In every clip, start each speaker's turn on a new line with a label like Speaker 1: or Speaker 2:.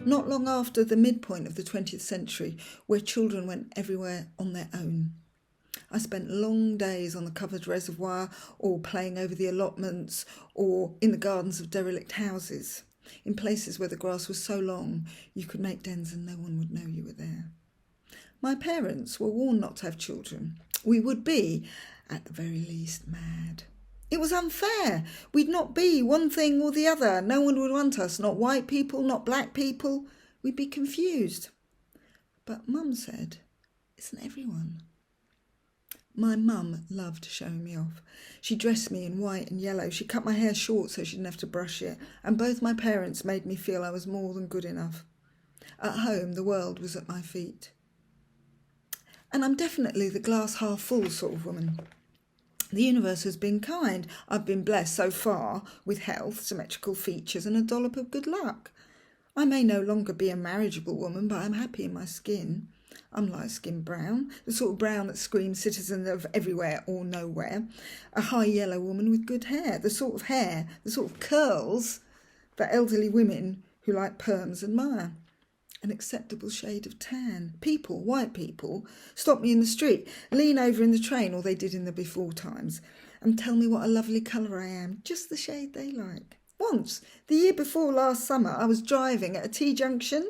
Speaker 1: not long after the midpoint of the 20th century, where children went everywhere on their own. I spent long days on the covered reservoir or playing over the allotments or in the gardens of derelict houses, in places where the grass was so long you could make dens and no one would know you were there. My parents were warned not to have children. We would be, at the very least, mad. It was unfair. We'd not be one thing or the other. No one would want us, not white people, not black people. We'd be confused. But Mum said, isn't everyone? My mum loved showing me off. She dressed me in white and yellow. She cut my hair short so she didn't have to brush it. And both my parents made me feel I was more than good enough. At home, the world was at my feet. And I'm definitely the glass half full sort of woman. The universe has been kind. I've been blessed so far with health, symmetrical features and a dollop of good luck. I may no longer be a marriageable woman, but I'm happy in my skin. I'm light-skinned brown, the sort of brown that screams citizen of everywhere or nowhere. A high yellow woman with good hair, the sort of curls that elderly women who like perms admire. An acceptable shade of tan. People, white people, stop me in the street, lean over in the train, or they did in the before times, and tell me what a lovely colour I am, just the shade they like. Once, the year before last summer, I was driving at a T-junction,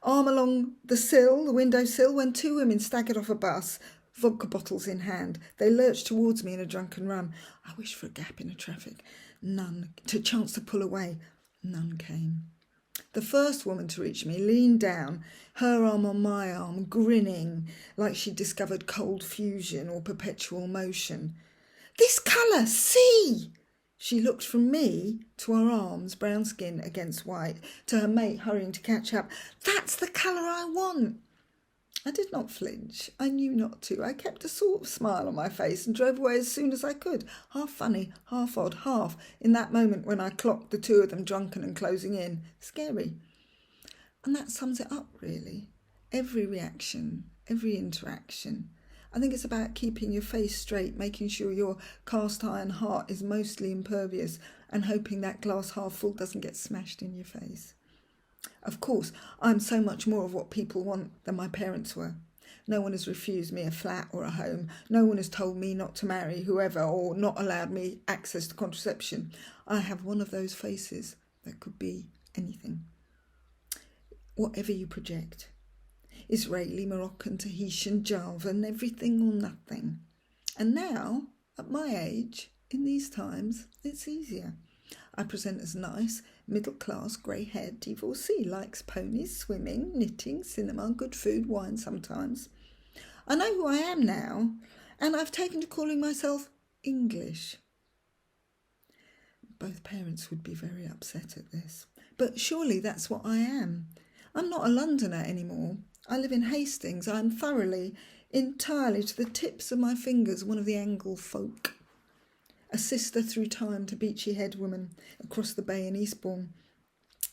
Speaker 1: arm along the windowsill, when two women staggered off a bus, vodka bottles in hand. They lurched towards me in a drunken run. I wished for a gap in the traffic. None. To chance to pull away. None came. The first woman to reach me leaned down, her arm on my arm, grinning like she'd discovered cold fusion or perpetual motion. This colour, see! She looked from me to her arms, brown skin against white, to her mate hurrying to catch up. That's the colour I want. I did not flinch. I knew not to. I kept a sort of smile on my face and drove away as soon as I could, half funny, half odd, half, in that moment when I clocked the two of them drunken and closing in. Scary. And that sums it up, really. Every reaction, every interaction. I think it's about keeping your face straight, making sure your cast iron heart is mostly impervious and hoping that glass half full doesn't get smashed in your face. Of course, I'm so much more of what people want than my parents were. No one has refused me a flat or a home. No one has told me not to marry whoever or not allowed me access to contraception. I have one of those faces that could be anything. Whatever you project. Israeli, Moroccan, Tahitian, Javan, everything or nothing. And now, at my age, in these times, it's easier. I present as nice, middle-class, grey-haired divorcee, likes ponies, swimming, knitting, cinema, good food, wine sometimes. I know who I am now, and I've taken to calling myself English. Both parents would be very upset at this. But surely that's what I am. I'm not a Londoner anymore. I live in Hastings. I'm thoroughly, entirely to the tips of my fingers, one of the Angle folk. A sister through time to Beachy Head woman across the bay in Eastbourne.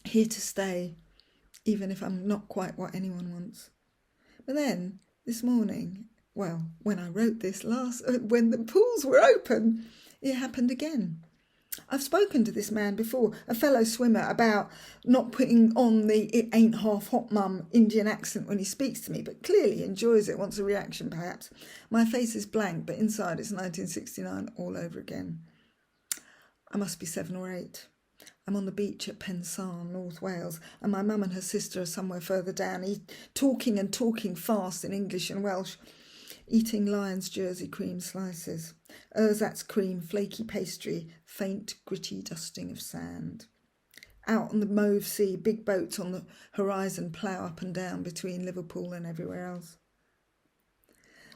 Speaker 1: Here to stay, even if I'm not quite what anyone wants. But then, this morning, well, when I wrote this when the pools were open, it happened again. I've spoken to this man before, a fellow swimmer, about not putting on the it ain't half hot mum Indian accent when he speaks to me, but clearly enjoys it, wants a reaction perhaps. My face is blank, but inside it's 1969 all over again. I must be 7 or 8. I'm on the beach at Pensarn, North Wales, and my mum and her sister are somewhere further down, talking fast in English and Welsh, eating Lion's Jersey cream slices, ersatz cream, flaky pastry, faint, gritty dusting of sand. Out on the mauve sea, big boats on the horizon plough up and down between Liverpool and everywhere else.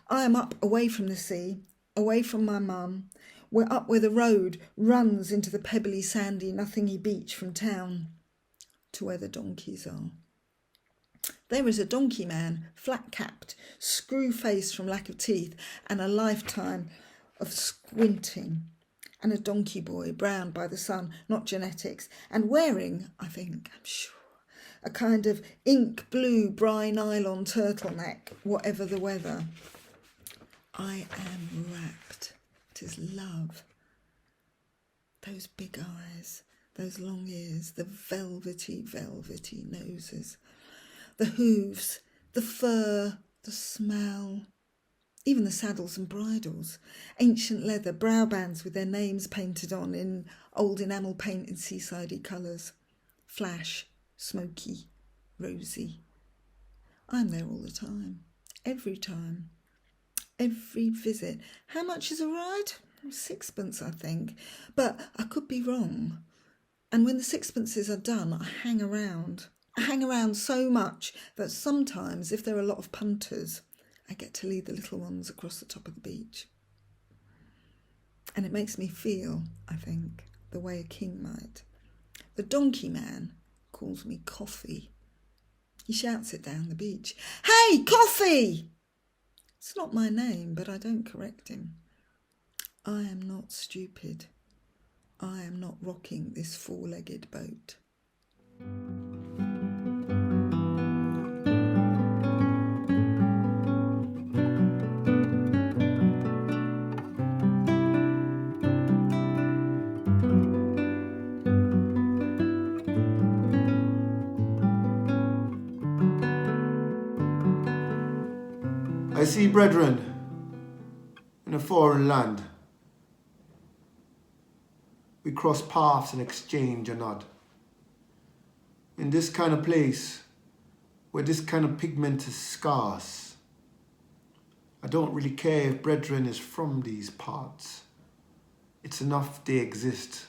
Speaker 1: I am up away from the sea, away from my mum. We're up where the road runs into the pebbly, sandy, nothingy beach from town to where the donkeys are. There is a donkey man, flat-capped, screw-faced from lack of teeth and a lifetime of squinting, and a donkey boy, browned by the sun, not genetics, and wearing, I think, I'm sure, a kind of ink blue bry nylon turtleneck, whatever the weather. I am rapt. It is love. Those big eyes, those long ears, the velvety, velvety noses, the hooves, the fur, the smell, even the saddles and bridles, ancient leather, brow bands with their names painted on in old enamel paint in seasidey colours, flash, smoky, rosy. I'm there all the time, every visit. How much is a ride? £6, I think, but I could be wrong. And when the sixpences are done, I hang around. I hang around so much that sometimes, if there are a lot of punters, I get to lead the little ones across the top of the beach. And it makes me feel, I think, the way a king might. The donkey man calls me Coffee. He shouts it down the beach. Hey, Coffee! It's not my name, but I don't correct him. I am not stupid. I am not rocking this four-legged boat.
Speaker 2: I see brethren in a foreign land. We cross paths and exchange a nod. In this kind of place, where this kind of pigment is scarce, I don't really care if brethren is from these parts. It's enough they exist.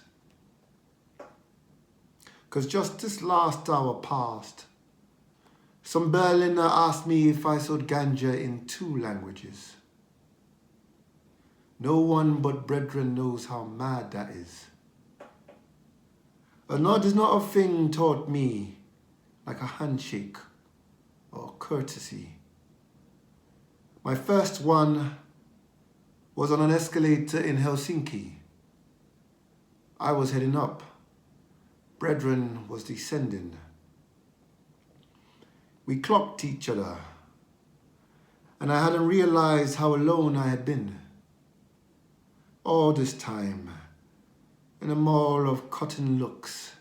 Speaker 2: 'Cause just this last hour past, some Berliner asked me if I sold ganja in 2 languages. No one but brethren knows how mad that is. A nod is not a thing taught me like a handshake or courtesy. My first one was on an escalator in Helsinki. I was heading up. Brethren was descending. We clocked each other, and I hadn't realized how alone I had been. All this time, in a mall of cotton looks.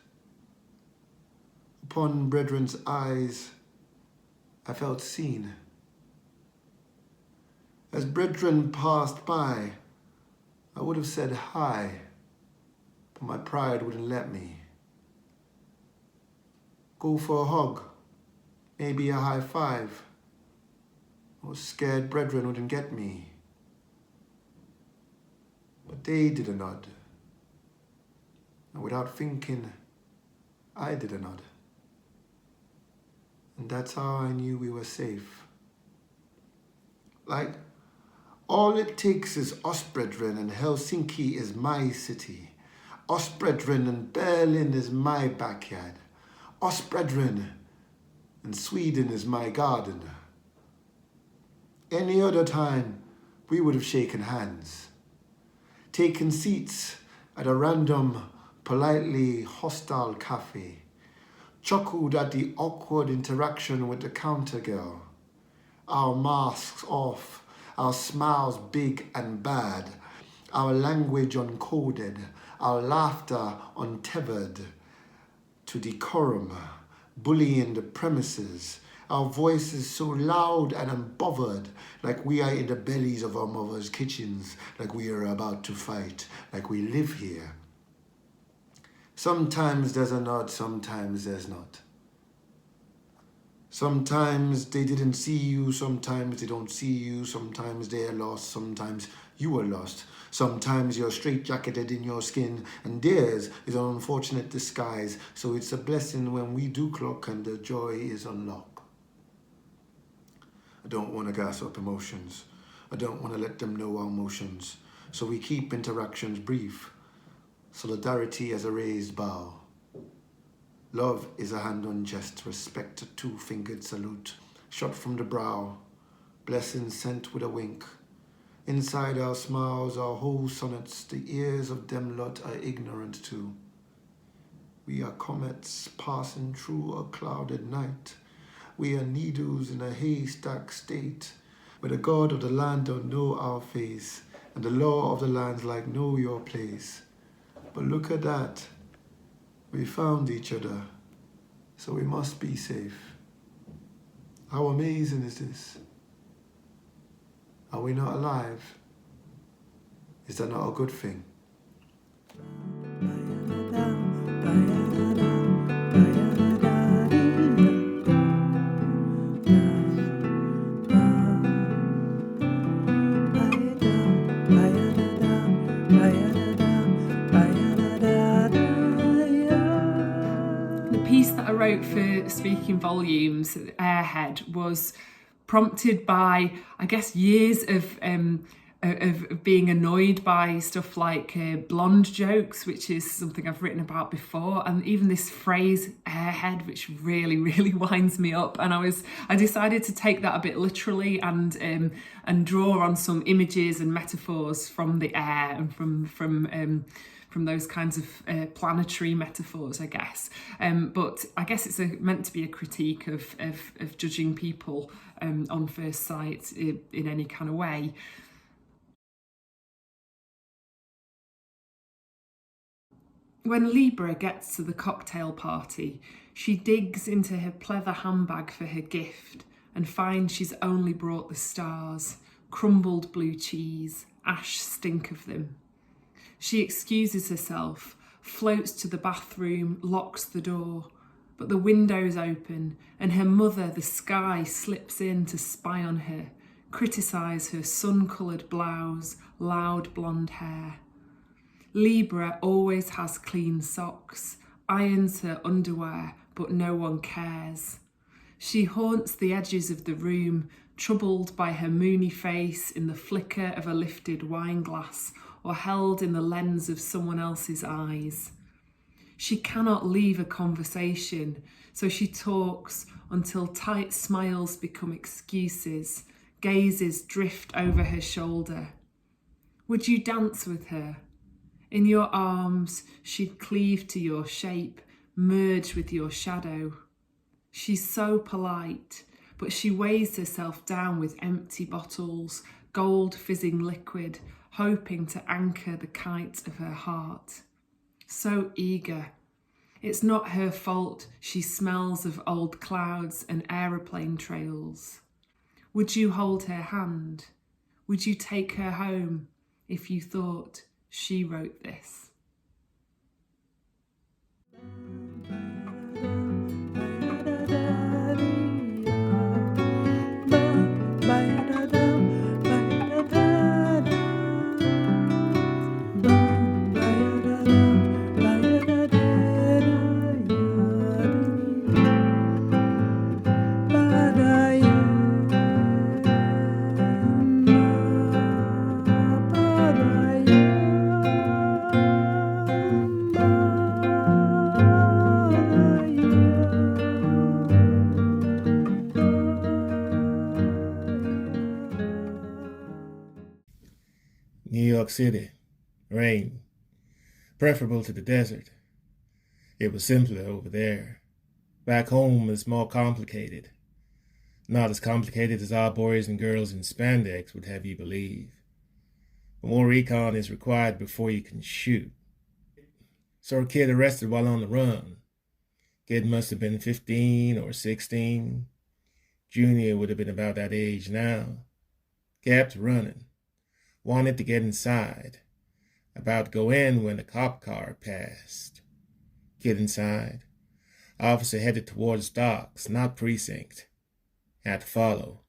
Speaker 2: Upon brethren's eyes, I felt seen. As brethren passed by, I would have said hi, but my pride wouldn't let me. Go for a hug, maybe a high five. I was scared brethren wouldn't get me. But they did a nod. And without thinking, I did a nod. And that's how I knew we were safe. Like, all it takes is us brethren, and Helsinki is my city. Us brethren, and Berlin is my backyard. Us brethren, and Sweden is my garden. Any other time, we would have shaken hands, taken seats at a random, politely hostile cafe, chuckled at the awkward interaction with the counter girl, our masks off, our smiles big and bad, our language uncoded, our laughter untethered to decorum, bullying the premises, our voices so loud and unbothered, like we are in the bellies of our mothers' kitchens, like we are about to fight, like we live here. Sometimes there's a nod, sometimes there's not. Sometimes they didn't see you, sometimes they don't see you, sometimes they're lost, sometimes you are lost. Sometimes you're straitjacketed in your skin, and theirs is an unfortunate disguise, so it's a blessing when we do clock and the joy is unlocked. I don't want to gas up emotions. I don't want to let them know our emotions, so we keep interactions brief. Solidarity as a raised bow. Love is a hand-on chest, respect a 2-fingered salute, shot from the brow, blessings sent with a wink. Inside our smiles, our whole sonnets, the ears of them lot are ignorant too. We are comets passing through a clouded night. We are needles in a haystack state, where the God of the land don't know our face, and the law of the land's like know your place. But look at that. We found each other, so we must be safe. How amazing is this? Are we not alive? Is that not a good thing?
Speaker 3: The piece that I wrote for Speaking Volumes, Airhead, was prompted by, I guess, years of being annoyed by stuff like blonde jokes, which is something I've written about before, and even this phrase airhead, which really, really winds me up. And I decided to take that a bit literally and draw on some images and metaphors from the air and from those kinds of planetary metaphors, I guess. But I guess it's meant to be a critique of judging people on first sight in any kind of way. When Libra gets to the cocktail party, she digs into her pleather handbag for her gift and finds she's only brought the stars, crumbled blue cheese, ash stink of them. She excuses herself, floats to the bathroom, locks the door, but the window's open and her mother, the sky, slips in to spy on her, criticise her sun-coloured blouse, loud blonde hair. Libra always has clean socks, irons her underwear, but no one cares. She haunts the edges of the room, troubled by her moony face in the flicker of a lifted wine glass or held in the lens of someone else's eyes. She cannot leave a conversation, so she talks until tight smiles become excuses, gazes drift over her shoulder. Would you dance with her? In your arms, she'd cleave to your shape, merge with your shadow. She's so polite, but she weighs herself down with empty bottles, gold fizzing liquid, hoping to anchor the kite of her heart. So eager. It's not her fault she smells of old clouds and aeroplane trails. Would you hold her hand? Would you take her home if you thought she wrote this?
Speaker 4: New York City, rain, preferable to the desert. It was simpler over there. Back home it's more complicated. Not as complicated as our boys and girls in spandex would have you believe. More recon is required before you can shoot. Saw a kid arrested while on the run. Kid must have been 15 or 16. Junior would have been about that age now. Kept running. Wanted to get inside. About to go in when a cop car passed. Kid inside. Officer headed towards docks, not precinct. Had to follow.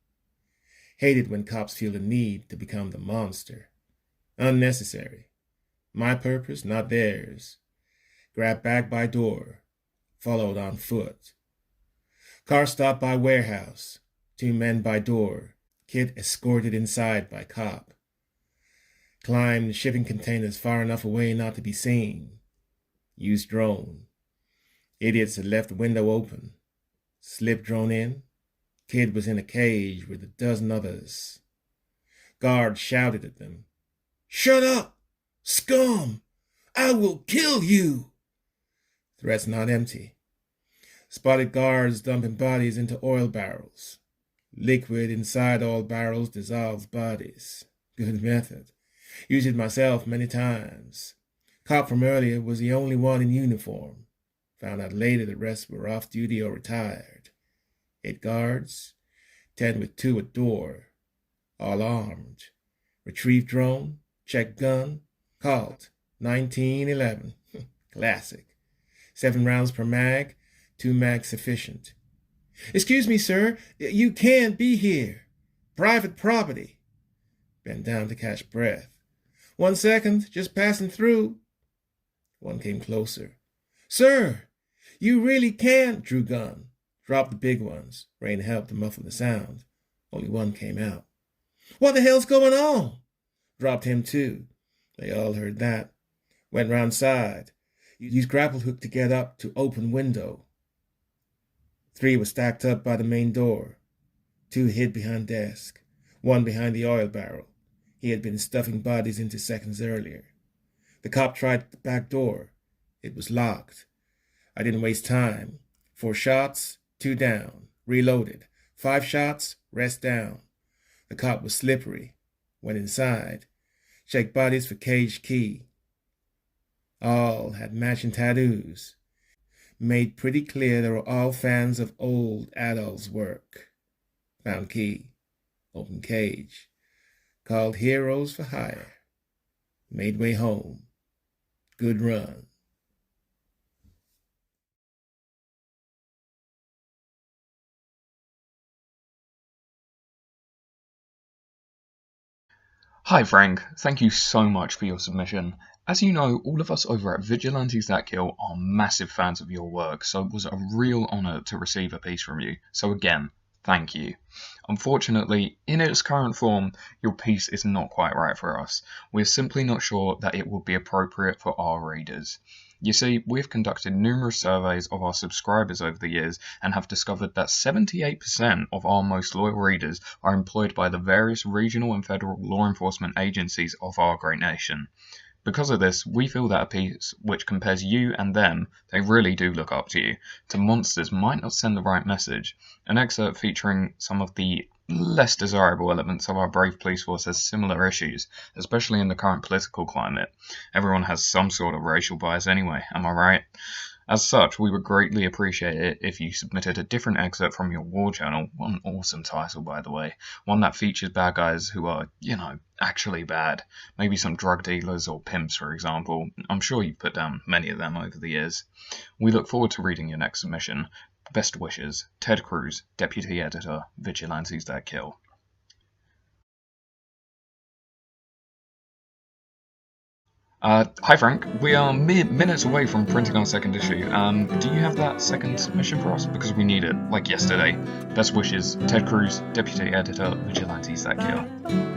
Speaker 4: Hated when cops feel the need to become the monster. Unnecessary. My purpose, not theirs. Grabbed bag by door. Followed on foot. Car stopped by warehouse. 2 men by door. Kid escorted inside by cop. Climbed shipping containers far enough away not to be seen. Used drone. Idiots had left the window open. Slipped drone in. Kid was in a cage with a dozen others. Guard shouted at them. "Shut up! Scum! I will kill you!" Threats not empty. Spotted guards dumping bodies into oil barrels. Liquid inside all barrels dissolves bodies. Good method. Used it myself many times. Cop from earlier was the only one in uniform. Found out later the rest were off duty or retired. 8 guards, 10 with 2 at door, all armed. Retrieved drone, checked gun, called 1911. Classic. 7 rounds per mag, 2 mags sufficient. Excuse me, sir, you can't be here. Private property. Bent down to catch breath. 1 second, just passing through. One came closer. Sir, you really can't. Drew gun. Dropped the big ones. Rain helped to muffle the sound. Only one came out. What the hell's going on? Dropped him too. They all heard that. Went round side. Used grapple hook to get up to open window. 3 were stacked up by the main door. 2 hid behind desk. 1 behind the oil barrel. He had been stuffing bodies into seconds earlier. The cop tried the back door. It was locked. I didn't waste time. 4 shots, 2 down. Reloaded. 5 shots, rest down. The cop was slippery. Went inside. Checked bodies for cage key. All had matching tattoos. Made pretty clear they were all fans of old Adolf's work. Found key. Opened cage. Called Heroes for Hire. Made way home. Good run.
Speaker 5: Hi Frank, thank you so much for your submission. As you know, all of us over at Vigilantes That Kill are massive fans of your work, so it was a real honour to receive a piece from you. So again, thank you. Unfortunately, in its current form, your piece is not quite right for us. We're simply not sure that it will be appropriate for our readers. You see, we've conducted numerous surveys of our subscribers over the years and have discovered that 78% of our most loyal readers are employed by the various regional and federal law enforcement agencies of our great nation. Because of this, we feel that a piece which compares you and them, they really do look up to you, to monsters might not send the right message. An excerpt featuring some of the less desirable elements of our brave police force has similar issues, especially in the current political climate. Everyone has some sort of racial bias anyway, am I right? As such, we would greatly appreciate it if you submitted a different excerpt from your war journal, an awesome title by the way, one that features bad guys who are, actually bad. Maybe some drug dealers or pimps, for example. I'm sure you've put down many of them over the years. We look forward to reading your next submission. Best wishes, Ted Cruz, Deputy Editor, Vigilantes That Kill. Hi Frank, we are minutes away from printing our second issue. Do you have that second submission for us? Because we need it, like yesterday. Best wishes, Ted Cruz, Deputy Editor, Vigilantes That Kill.